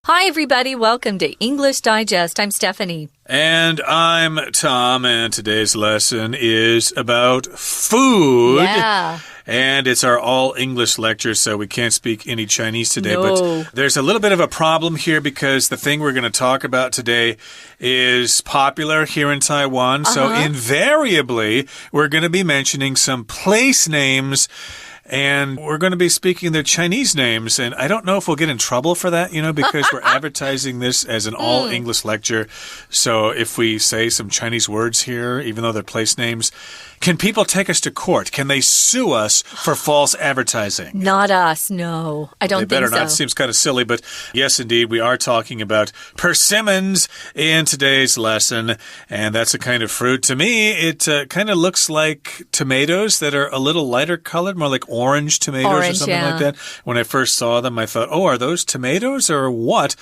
Hi, everybody. Welcome to English Digest. I'm Stephanie. And I'm Tom, and today's lesson is about food. Yeah. And it's our all-English lecture, so we can't speak any Chinese today. No. But there's a little bit of a problem here because the thing we're going to talk about today is popular here in Taiwan. So invariably, we're going to be mentioning some place names. And we're going to be speaking their Chinese names. And I don't know if we'll get in trouble for that, because we're advertising this as an all-English lecture. So if we say some Chinese words here, even though they're place names, can people take us to court? Can they sue us for false advertising? Not us, no. I don't think so. They better not. It seems kind of silly, but yes, indeed, we are talking about persimmons in today's lesson. And that's a kind of fruit. To me, it kind of looks like tomatoes that are a little lighter colored, more like orange tomatoes or something like that. When I first saw them, I thought, are those tomatoes or what?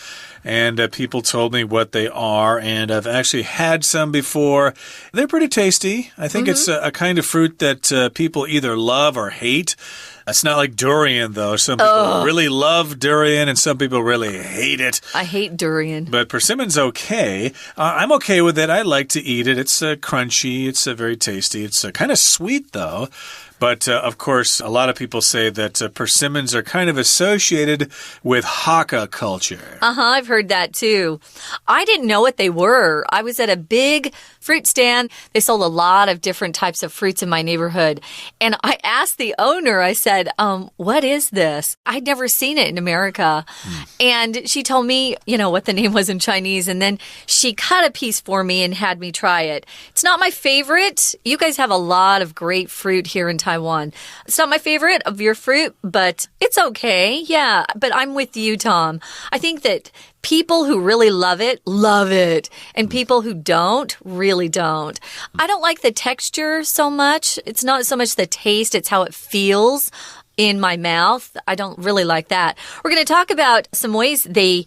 And people told me what they are, and I've actually had some before. They're pretty tasty. I think it's a kind of fruit that people either love or hate. It's not like durian, though. Some people really love durian, and some people really hate it. I hate durian. But persimmon's okay. I'm okay with it. I like to eat it. It's crunchy. It's very tasty. It's kind of sweet, though. But, of course, a lot of people say that persimmons are kind of associated with Hakka culture. I've heard that too. I didn't know what they were. I was at a big fruit stand. They sold a lot of different types of fruits in my neighborhood. And I asked the owner, I said, what is this? I'd never seen it in America. And she told me, what the name was in Chinese. And then she cut a piece for me and had me try it. It's not my favorite. You guys have a lot of great fruit here in Taiwan. It's not my favorite of your fruit, but it's okay. Yeah, but I'm with you, Tom. I think that people who really love it, and people who don't, really don't. I don't like the texture so much. It's not so much the taste, it's how it feels in my mouth. I don't really like that. We're going to talk about some ways they,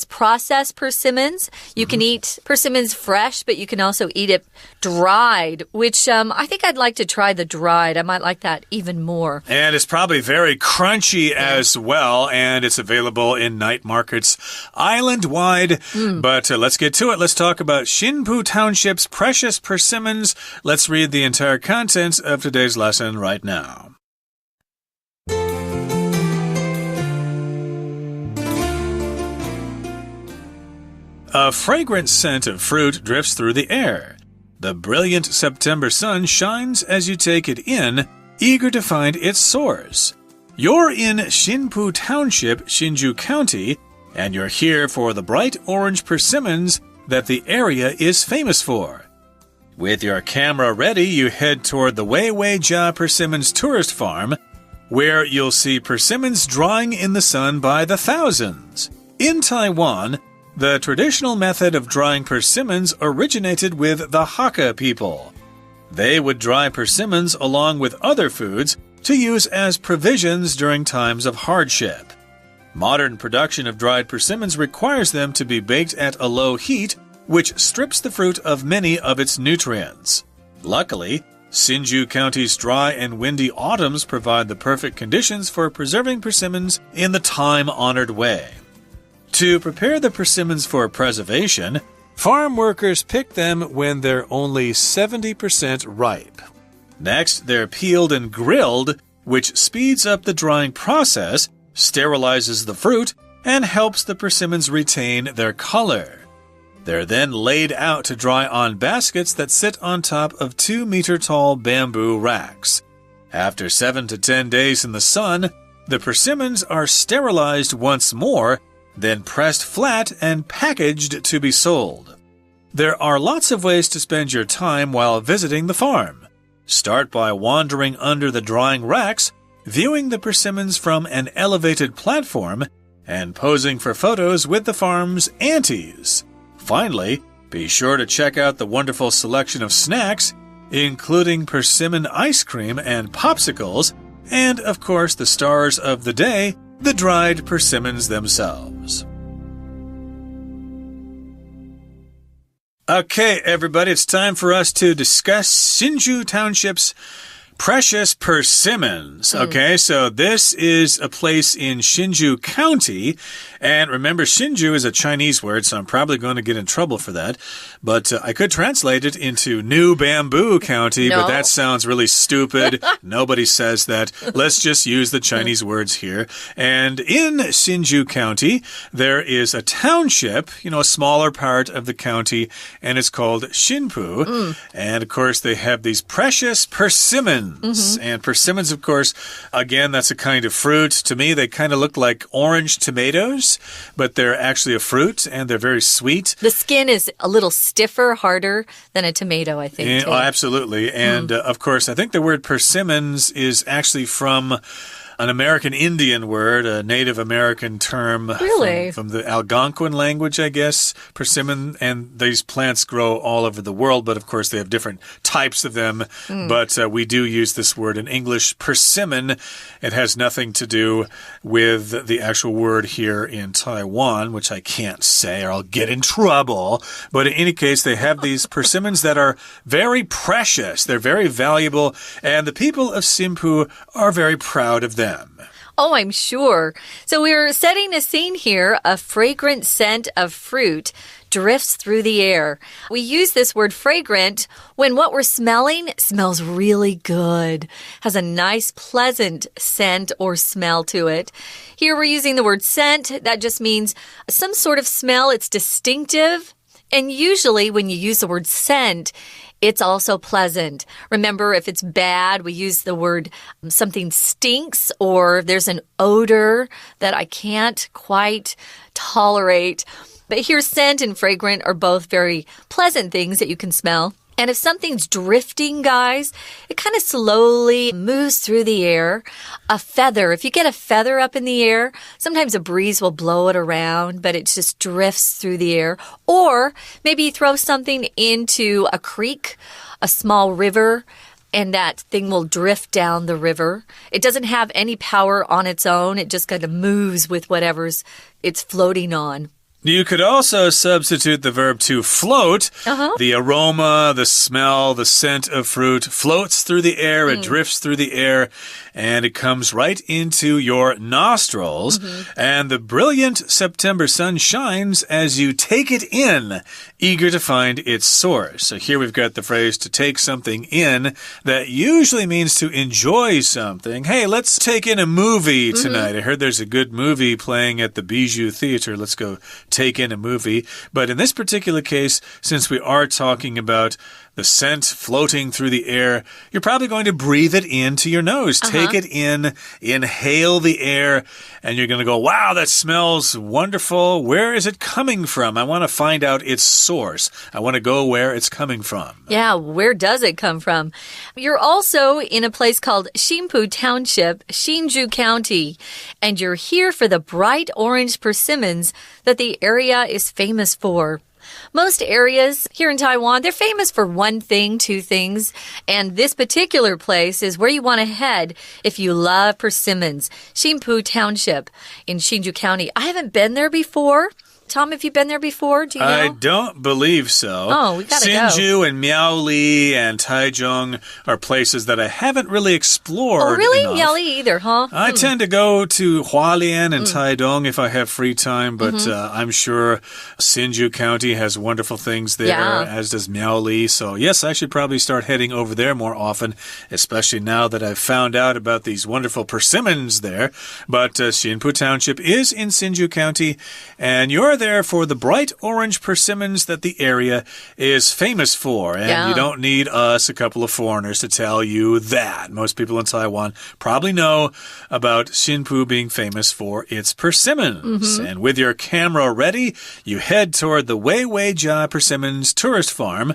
process persimmons. You can eat persimmons fresh, but you can also eat it dried, which I think I'd like to try the dried. I might like that even more. And it's probably very crunchy as well, and it's available in night markets island-wide. But let's get to it. Let's talk about Hsinpu Township's precious persimmons. Let's read the entire contents of today's lesson right now. A fragrant scent of fruit drifts through the air. The brilliant September sun shines as you take it in, eager to find its source. You're in Hsinpu Township, Hsinchu County, and you're here for the bright orange persimmons that the area is famous for. With your camera ready, you head toward the Weiweijia Persimmons Tourist Farm, where you'll see persimmons drying in the sun by the thousands. In Taiwan, the traditional method of drying persimmons originated with the Hakka people. They would dry persimmons along with other foods to use as provisions during times of hardship. Modern production of dried persimmons requires them to be baked at a low heat, which strips the fruit of many of its nutrients. Luckily, Hsinchu County's dry and windy autumns provide the perfect conditions for preserving persimmons in the time-honored way. To prepare the persimmons for preservation, farm workers pick them when they're only 70% ripe. Next, they're peeled and grilled, which speeds up the drying process, sterilizes the fruit, and helps the persimmons retain their color. They're then laid out to dry on baskets that sit on top of 2-meter-tall bamboo racks. After 7 to 10 days in the sun, the persimmons are sterilized once more, then pressed flat and packaged to be sold. There are lots of ways to spend your time while visiting the farm. Start by wandering under the drying racks, viewing the persimmons from an elevated platform, and posing for photos with the farm's aunties. Finally, be sure to check out the wonderful selection of snacks, including persimmon ice cream and popsicles, and, of course, the stars of the day, the dried persimmons themselves. Okay, everybody, it's time for us to discuss Hsinchu Township's Precious persimmons. Okay, so this is a place in Hsinchu County. And remember, Hsinchu is a Chinese word, so I'm probably going to get in trouble for that. But I could translate it into New Bamboo County, but that sounds really stupid. Nobody says that. Let's just use the Chinese words here. And in Hsinchu County, there is a township, a smaller part of the county, and it's called Hsinpu. And of course, they have these precious persimmons. And persimmons, of course, again, that's a kind of fruit. To me, they kind of look like orange tomatoes, but they're actually a fruit, and they're very sweet. The skin is a little stiffer, harder than a tomato, I think. Oh, absolutely. And, of course, I think the word persimmons is actually from an American Indian word, a Native American term. Really? From the Algonquin language, I guess. Persimmon, and these plants grow all over the world, but of course they have different types of them. But we do use this word in English, persimmon. It has nothing to do with the actual word here in Taiwan, which I can't say or I'll get in trouble. But in any case, they have these persimmons that are very precious. They're very valuable, and the people of Hsinchu are very proud of them. Oh, I'm sure. So we're setting a scene here. A fragrant scent of fruit drifts through the air. We use this word fragrant when what we're smelling smells really good, has a nice, pleasant scent or smell to it. Here we're using the word scent. That just means some sort of smell. It's distinctive. And usually when you use the word scent, it's also pleasant. Remember, if it's bad, we use the word something stinks, or there's an odor that I can't quite tolerate. But here, scent and fragrant are both very pleasant things that you can smell. And if something's drifting, guys, it kind of slowly moves through the air. A feather, if you get a feather up in the air, sometimes a breeze will blow it around, but it just drifts through the air. Or maybe you throw something into a creek, a small river, and that thing will drift down the river. It doesn't have any power on its own. It just kind of moves with whatever's it's floating on. You could also substitute the verb to float. The aroma, the smell, the scent of fruit floats through the air. It drifts through the air, and it comes right into your nostrils. And the brilliant September sun shines as you take it in, eager to find its source. So here we've got the phrase to take something in. That usually means to enjoy something. Hey, let's take in a movie tonight. I heard there's a good movie playing at the Bijou Theater. Let's go take in a movie. But in this particular case, since we are talking about the scent floating through the air, you're probably going to breathe it into your nose. Take it in, inhale the air, and you're going to go, wow, that smells wonderful. Where is it coming from? I want to find out its source. I want to go where it's coming from. Yeah, where does it come from? You're also in a place called Hsinchu Township, Hsinchu County, and you're here for the bright orange persimmons that the area is famous for. Most areas here in Taiwan, they're famous for one thing, two things. And this particular place is where you want to head if you love persimmons. Hsinchu Township in Hsinchu County. I haven't been there before. Tom, have you been there before? Do you know? I don't believe so. Oh, we gotta go. Hsinchu and Miaoli and Taichung are places that I haven't really explored. Oh, really? enough. Miaoli either, huh? I tend to go to Hualien and Taidong if I have free time, but I'm sure Hsinchu County has wonderful things there, as does Miaoli. So, yes, I should probably start heading over there more often, especially now that I've found out about these wonderful persimmons there. But Hsinchu Township is in Hsinchu County, and you're there for the bright orange persimmons that the area is famous for. And you don't need us, a couple of foreigners, to tell you that. Most people in Taiwan probably know about Hsinchu being famous for its persimmons. And with your camera ready, you head toward the Weijia Persimmons Tourist Farm,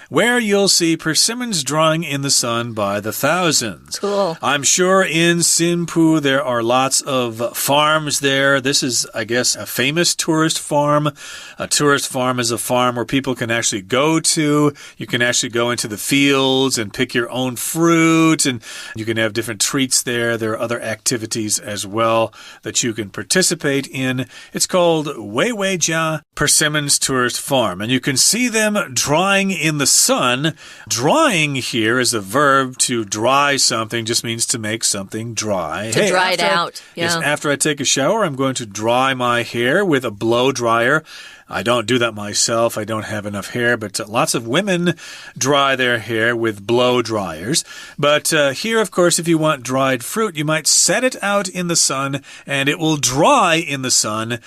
where you'll see persimmons drying in the sun by the thousands. Cool. I'm sure in Hsinchu there are lots of farms there. This is, I guess, a famous tourist farm. A tourist farm is a farm where people can actually go to. You can actually go into the fields and pick your own fruit, and you can have different treats there. There are other activities as well that you can participate in. It's called Weijia Persimmons Tourist Farm, and you can see them drying in the sun. Drying here is a verb. To dry something just means to make something dry. To dry it out. Yes, after I take a shower, I'm going to dry my hair with a blow dryer. I don't do that myself. I don't have enough hair, but lots of women dry their hair with blow dryers. But here, of course, if you want dried fruit, you might set it out in the sun, and it will dry in the sun.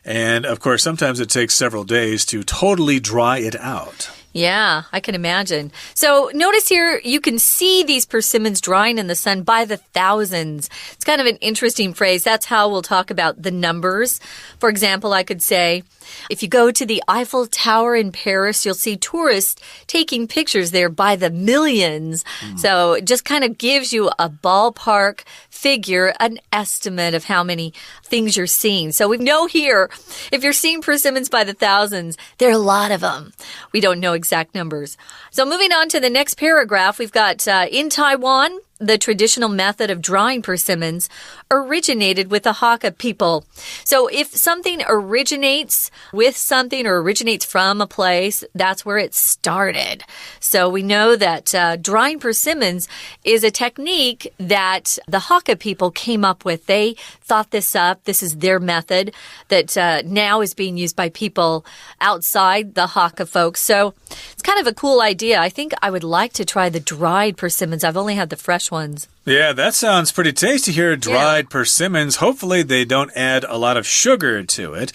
And, of course, sometimes it takes several days to totally dry it out. Yeah, I can imagine. So notice here, you can see these persimmons drying in the sun by the thousands. It's kind of an interesting phrase. That's how we'll talk about the numbers. For example, I could say, if you go to the Eiffel Tower in Paris, you'll see tourists taking pictures there by the millions. So it just kind of gives you a ballpark figure, an estimate of how many things you're seeing. So we know here, if you're seeing persimmons by the thousands, there are a lot of them. We don't know exact numbers. So moving on to the next paragraph, we've got in Taiwan, the traditional method of drying persimmons originated with the Hakka people. So if something originates with something or originates from a place, that's where it started. So we know that drying persimmons is a technique that the Hakka people came up with. They thought this up. This is their method that now is being used by people outside the Hakka folks. So it's kind of a cool idea. I think I would like to try the dried persimmons. I've only had the fresh ones. Yeah, that sounds pretty tasty here. Dried persimmons. Hopefully they don't add a lot of sugar to it.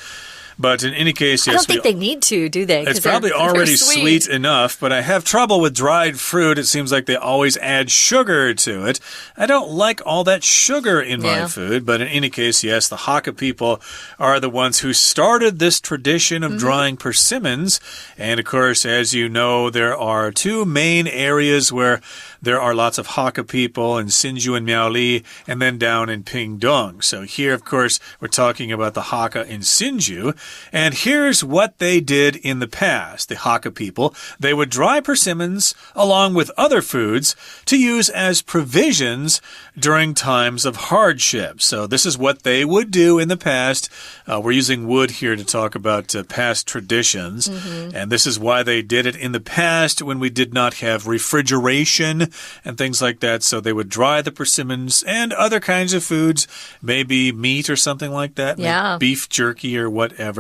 But in any case, yes. I don't think they need to, do they? It's probably already sweet enough, but I have trouble with dried fruit. It seems like they always add sugar to it. I don't like all that sugar in my food, but in any case, yes, the Hakka people are the ones who started this tradition of drying persimmons. And of course, as you know, there are two main areas where there are lots of Hakka people in Hsinchu and Miaoli, and then down in Pingdong. So here, of course, we're talking about the Hakka in Hsinchu. And here's what they did in the past, the Hakka people. They would dry persimmons along with other foods to use as provisions during times of hardship. So this is what they would do in the past. We're using wood here to talk about past traditions. And this is why they did it in the past when we did not have refrigeration and things like that. So they would dry the persimmons and other kinds of foods, maybe meat or something like that, like beef jerky or whatever.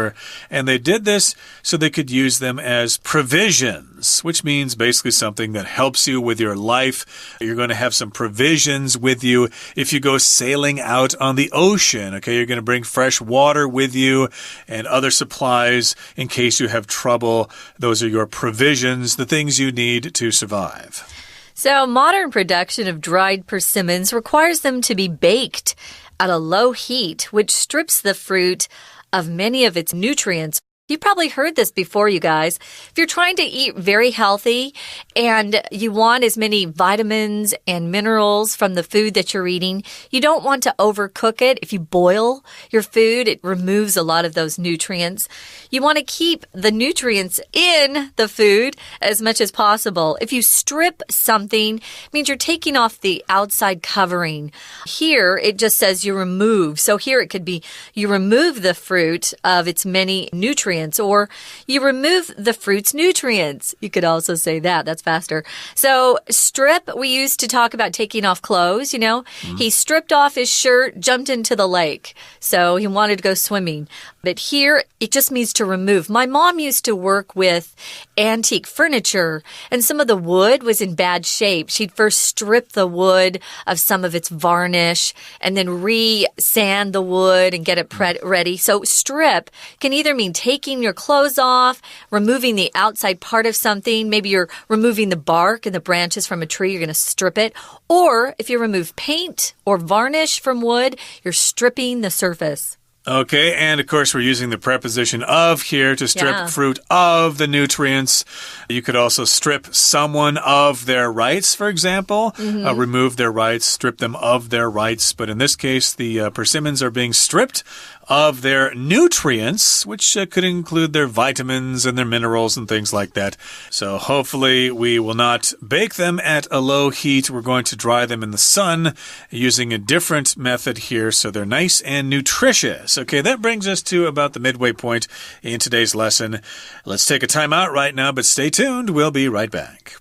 And they did this so they could use them as provisions, which means basically something that helps you with your life. You're going to have some provisions with you if you go sailing out on the ocean. Okay, you're going to bring fresh water with you and other supplies in case you have trouble. Those are your provisions, the things you need to survive. So modern production of dried persimmons requires them to be baked at a low heat, which strips the fruit of many of its nutrients. You've probably heard this before, you guys. If you're trying to eat very healthy and you want as many vitamins and minerals from the food that you're eating, you don't want to overcook it. If you boil your food, it removes a lot of those nutrients. You want to keep the nutrients in the food as much as possible. If you strip something, it means you're taking off the outside covering. Here, it just says you remove. So here it could be you remove the fruit of its many nutrients, or you remove the fruit's nutrients. You could also say that. That's faster. So strip, we used to talk about taking off clothes, you know. He stripped off his shirt, jumped into the lake. So he wanted to go swimming. But here, it just means to remove. My mom used to work with antique furniture, and some of the wood was in bad shape. She'd first strip the wood of some of its varnish and then re-sand the wood and get it ready. So strip can either mean taking your clothes off, removing the outside part of something. Maybe you're removing the bark and the branches from a tree. You're going to strip it. Or if you remove paint or varnish from wood, you're stripping the surface. Okay, and of course we're using the preposition of here to strip fruit of the nutrients. You could also strip someone of their rights, for example. Remove their rights, strip them of their rights. But in this case, the persimmons are being stripped of their nutrients, which could include their vitamins and their minerals and things like that. So hopefully we will not bake them at a low heat. We're going to dry them in the sun using a different method here so they're nice and nutritious. Okay, that brings us to about the midway point in today's lesson. Let's take a time out right now, but stay tuned. We'll be right back.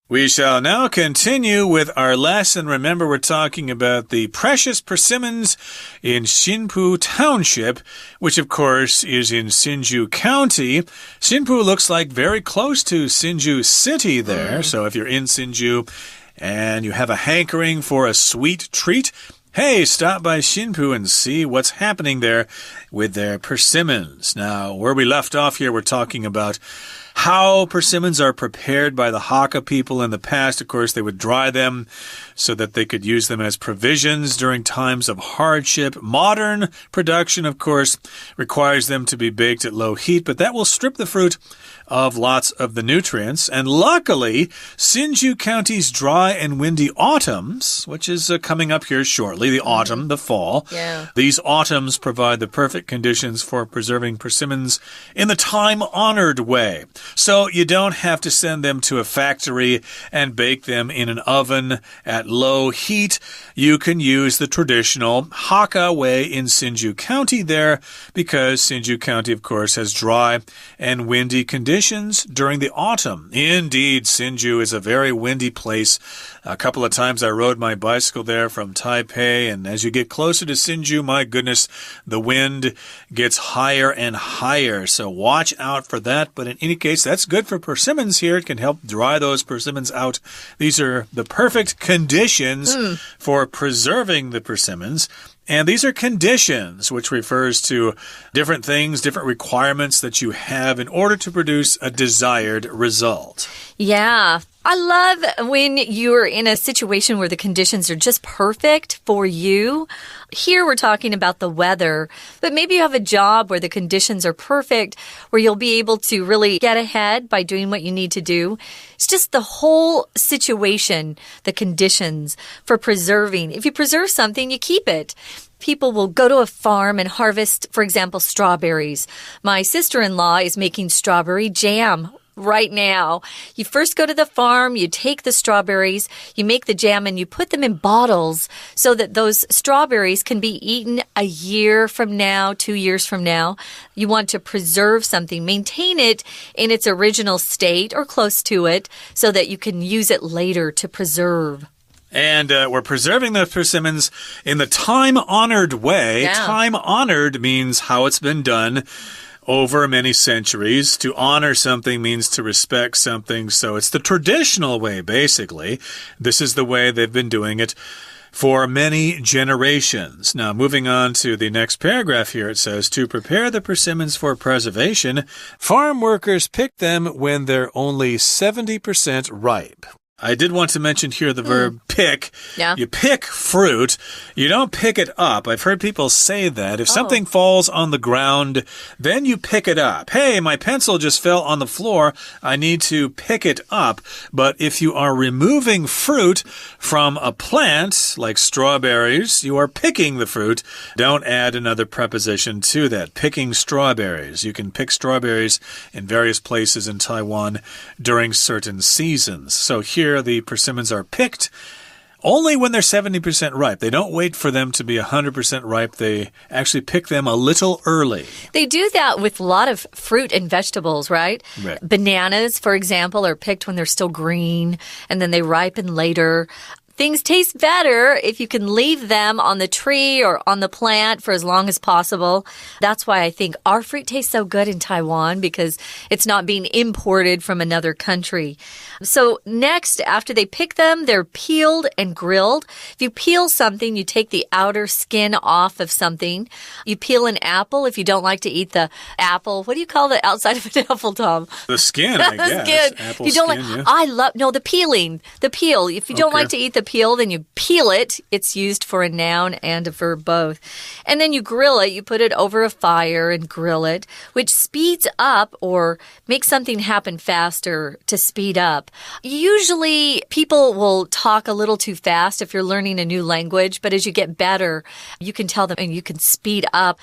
We shall now continue with our lesson. Remember, we're talking about the precious persimmons in Hsinpu Township, which of course is in Hsinchu County. Hsinpu looks like very close to Hsinchu City there. So if you're in Hsinchu and you have a hankering for a sweet treat, hey, stop by Hsinpu and see what's happening there with their persimmons. Now, where we left off here, we're talking about how persimmons are prepared by the Hakka people in the past. Of course, they would dry them so that they could use them as provisions during times of hardship. Modern production, of course, requires them to be baked at low heat, but that will strip the fruit of lots of the nutrients. And luckily, Hsinchu County's dry and windy autumns, which is coming up here shortly, the autumn, the fall. Yeah. These autumns provide the perfect conditions for preserving persimmons in the time-honored way. So you don't have to send them to a factory and bake them in an oven at low heat. You can use the traditional Hakka way in Hsinchu County there, because Hsinchu County, of course, has dry and windy conditions during the autumn. Indeed, Hsinchu is a very windy place. A couple of times I rode my bicycle there from Taipei, and as you get closer to Hsinchu, my goodness, the wind gets higher and higher. So watch out for that. But in any case, that's good for persimmons here. It can help dry those persimmons out. These are the perfect conditions for preserving the persimmons. And these are conditions, which refers to different things, different requirements that you have in order to produce a desired result. Yeah. I love when you're in a situation where the conditions are just perfect for you. Here we're talking about the weather, but maybe you have a job where the conditions are perfect, where you'll be able to really get ahead by doing what you need to do. It's just the whole situation, the conditions for preserving. If you preserve something, you keep it. People will go to a farm and harvest, for example, strawberries. My sister-in-law is making strawberry jam right now. You first go to the farm, you take the strawberries, you make the jam, and you put them in bottles so that those strawberries can be eaten a year from now, 2 years from now. You want to preserve something, maintain it in its original state or close to it so that you can use it later to preserve. And we're preserving the persimmons in the time-honored way. Yeah. Time-honored means how it's been done over many centuries. To honor something means to respect something. So it's the traditional way, basically. This is the way they've been doing it for many generations. Now, moving on to the next paragraph here, it says, to prepare the persimmons for preservation, farm workers pick them when they're only 70% ripe. I did want to mention here the verb pick. Yeah. You pick fruit. You don't pick it up. I've heard people say that. If something falls on the ground, then you pick it up. Hey, my pencil just fell on the floor. I need to pick it up. But if you are removing fruit from a plant, like strawberries, you are picking the fruit. Don't add another preposition to that. Picking strawberries. You can pick strawberries in various places in Taiwan during certain seasons. So here, the persimmons are picked only when they're 70% ripe. They don't wait for them to be 100% ripe. They actually pick them a little early. They do that with a lot of fruit and vegetables, right? Right. Bananas, for example, are picked when they're still green, and then they ripen later. Things taste better if you can leave them on the tree or on the plant for as long as possible. That's why I think our fruit tastes so good in Taiwan, because it's not being imported from another country. So next, after they pick them, they're peeled and grilled. If you peel something, you take the outer skin off of something. You peel an apple if you don't like to eat the apple. What do you call the outside of an apple, Tom? The skin, I guess. Skin. Apple you don't skin, like, yeah. I love, no, the peeling. The peel. If you don't like to eat the peel, then you peel it. It's used for a noun and a verb both. And then you grill it. You put it over a fire and grill it, which speeds up or makes something happen faster to speed up. Usually, people will talk a little too fast if you're learning a new language, but as you get better, you can tell them and you can speed up.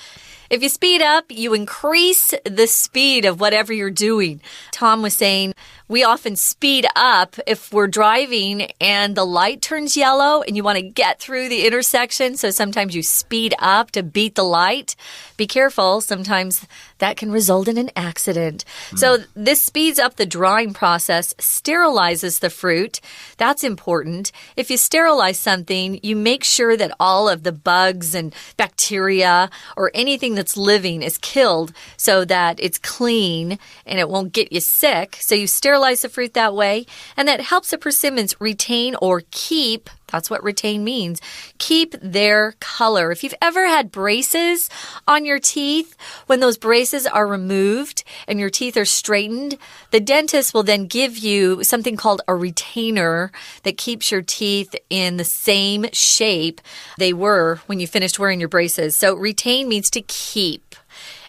If you speed up, you increase the speed of whatever you're doing. Tom was saying we often speed up if we're driving and the light turns yellow and you want to get through the intersection. So sometimes you speed up to beat the light. Be careful. Sometimes that can result in an accident. So this speeds up the drying process, sterilizes the fruit. That's important. If you sterilize something, you make sure that all of the bugs and bacteria or anything that's living is killed so that it's clean and it won't get you sick. So you sterilize the fruit that way, and that helps the persimmons retain or keep. That's what retain means. Keep their color. If you've ever had braces on your teeth, when those braces are removed and your teeth are straightened, the dentist will then give you something called a retainer that keeps your teeth in the same shape they were when you finished wearing your braces. So retain means to keep.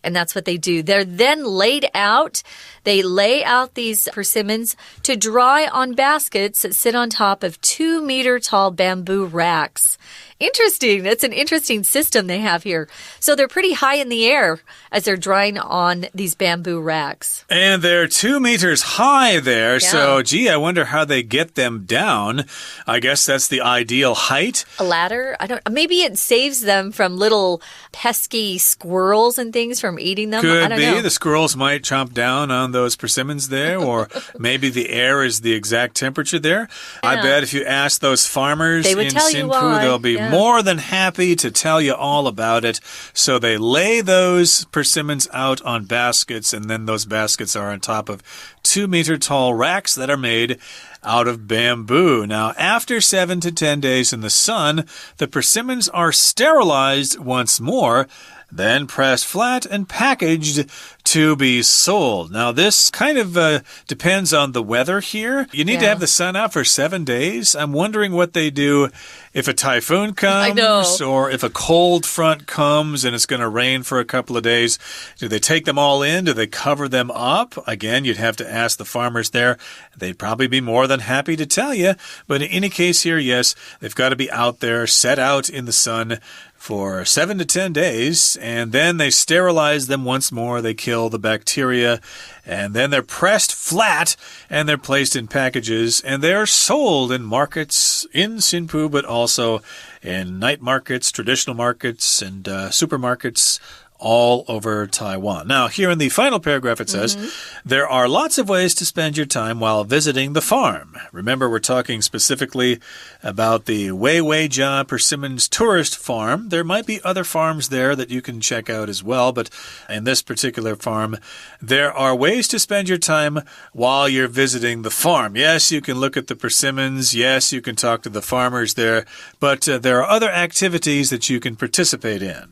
And that's what they do. They're then laid out. They lay out these persimmons to dry on baskets that sit on top of 2-meter-tall bamboo racks. Interesting. That's an interesting system they have here. So they're pretty high in the air as they're drying on these bamboo racks. And they're 2 meters high there. Yeah. So, gee, I wonder how they get them down. I guess that's the ideal height. A ladder? Maybe it saves them from little pesky squirrels and things from eating them. Could I don't be. know. The squirrels might chomp down on those persimmons there, or maybe the air is the exact temperature there. Yeah. I bet if you ask those farmers they would in tell you Sinpu, why. they'll be more than happy to tell you all about it. So they lay those persimmons out on baskets, and then those baskets are on top of 2-meter-tall racks that are made out of bamboo. Now, after 7 to 10 days in the sun, the persimmons are sterilized once more, then pressed flat and packaged to be sold. Now, this kind of depends on the weather here. You need to have the sun out for 7 days. I'm wondering what they do if a typhoon comes or if a cold front comes and it's going to rain for a couple of days. Do they take them all in? Do they cover them up? Again, you'd have to ask the farmers there. They'd probably be more than happy to tell you. But in any case here, yes, they've got to be out there, set out in the sun for 7 to 10 days, and then they sterilize them once more. They kill the bacteria, and then they're pressed flat, and they're placed in packages, and they're sold in markets in Sinpu, but also in night markets, traditional markets, and supermarkets all over Taiwan. Now, here in the final paragraph, it says, there are lots of ways to spend your time while visiting the farm. Remember, we're talking specifically about the Weiweijia Persimmons Tourist Farm. There might be other farms there that you can check out as well, but in this particular farm, there are ways to spend your time while you're visiting the farm. Yes, you can look at the persimmons. Yes, you can talk to the farmers there, but there are other activities that you can participate in.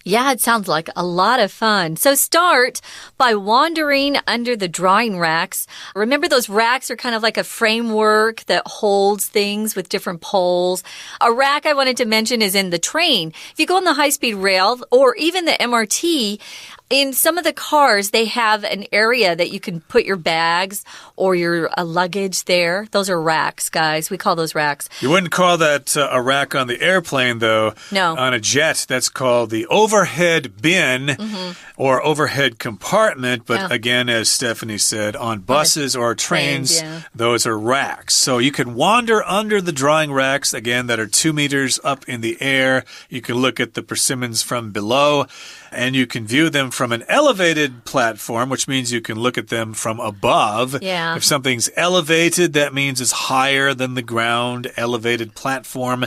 Yeah, it sounds like a lot of fun. So start by wandering under the drying racks. Remember, those racks are kind of like a framework that holds things with different poles. A rack I wanted to mention is in the train. If you go on the high-speed rail or even the MRT, in some of the cars, they have an area that you can put your bags or your luggage there. Those are racks, guys. We call those racks. You wouldn't call that a rack on the airplane, though. No. On a jet, that's called the overhead bin or overhead compartment. But again, as Stephanie said, on buses or trains, those are racks. So you can wander under the drying racks, again, that are 2 meters up in the air. You can look at the persimmons from below, and you can view them from an elevated platform, which means you can look at them from above. Yeah. If something's elevated, that means it's higher than the ground, elevated platform.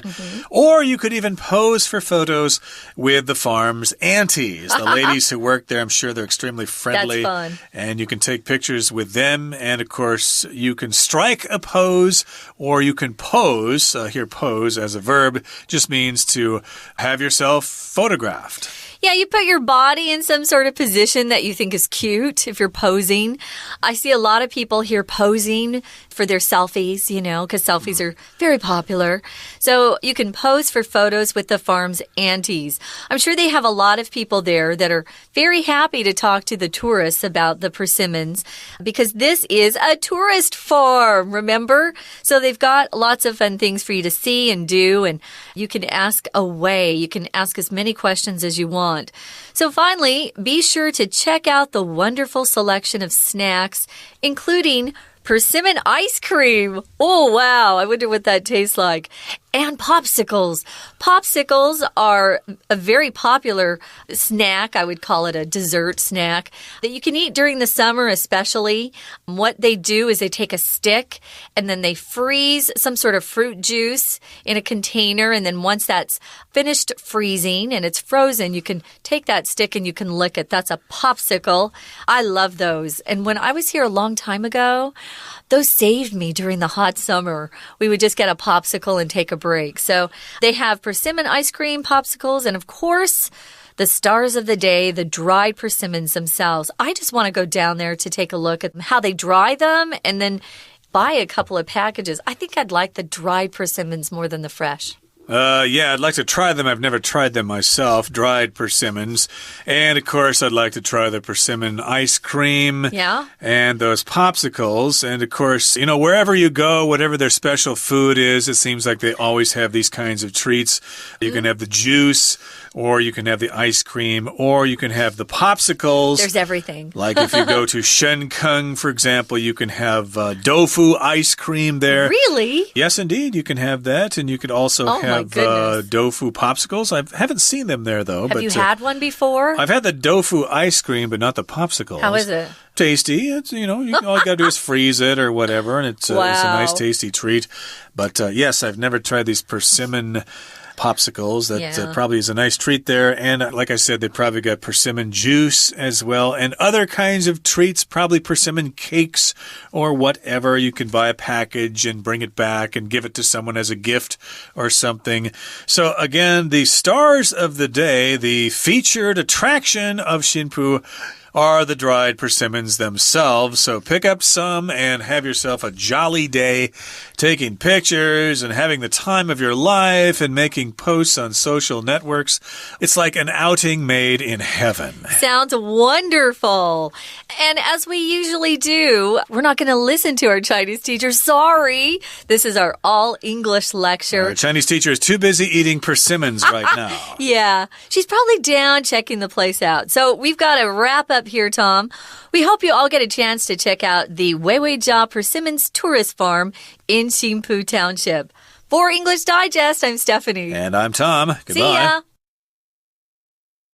Or you could even pose for photos with the farm's aunties, the ladies who work there. I'm sure they're extremely friendly. That's fun. And you can take pictures with them. And, of course, you can strike a pose or you can pose. Here, pose as a verb just means to have yourself photographed. Yeah, you put your body in some sort of position that you think is cute if you're posing. I see a lot of people here posing for their selfies, because selfies are very popular. So you can pose for photos with the farm's aunties. I'm sure they have a lot of people there that are very happy to talk to the tourists about the persimmons because this is a tourist farm, remember? So they've got lots of fun things for you to see and do, and you can ask away. You can ask as many questions as you want. So finally, be sure to check out the wonderful selection of snacks, including persimmon ice cream. Oh, wow. I wonder what that tastes like. And popsicles. Popsicles are a very popular snack. I would call it a dessert snack that you can eat during the summer especially. What they do is they take a stick and then they freeze some sort of fruit juice in a container. And then once that's finished freezing and it's frozen, you can take that stick and you can lick it. That's a popsicle. I love those. And when I was here a long time ago, those saved me during the hot summer. We would just get a popsicle and take a break. So they have persimmon ice cream popsicles and, of course, the stars of the day, the dried persimmons themselves. I just want to go down there to take a look at how they dry them and then buy a couple of packages. I think I'd like the dried persimmons more than the fresh. Yeah, I'd like to try them. I've never tried them myself, dried persimmons. And, of course, I'd like to try the persimmon ice cream. Yeah. And those popsicles. And, of course, wherever you go, whatever their special food is, it seems like they always have these kinds of treats. You can have the juice, or you can have the ice cream, or you can have the popsicles. There's everything. Like if you go to Shenkeng, for example, you can have tofu ice cream there. Really? Yes, indeed. You can have that. And you could also have tofu popsicles. I haven't seen them there, though. Have you had one before? I've had the tofu ice cream, but not the popsicles. How is it? Tasty. It's, all you got to do is freeze it or whatever, and it's a nice, tasty treat. But yes, I've never tried these persimmon popsicles. That probably is a nice treat there. And like I said, they probably got persimmon juice as well and other kinds of treats, probably persimmon cakes or whatever. You can buy a package and bring it back and give it to someone as a gift or something. So again, the stars of the day, the featured attraction of Xinpu are the dried persimmons themselves. So pick up some and have yourself a jolly day taking pictures and having the time of your life and making posts on social networks. It's like an outing made in heaven. Sounds wonderful. And as we usually do, we're not going to listen to our Chinese teacher. Sorry. This is our all-English lecture. Our Chinese teacher is too busy eating persimmons right now. Yeah. She's probably down checking the place out. So we've got to wrap up here, Tom. We hope you all get a chance to check out the Weiweijia Persimmons Tourist Farm in Xinpu Township. For English Digest, I'm Stephanie. And I'm Tom. Goodbye. See ya.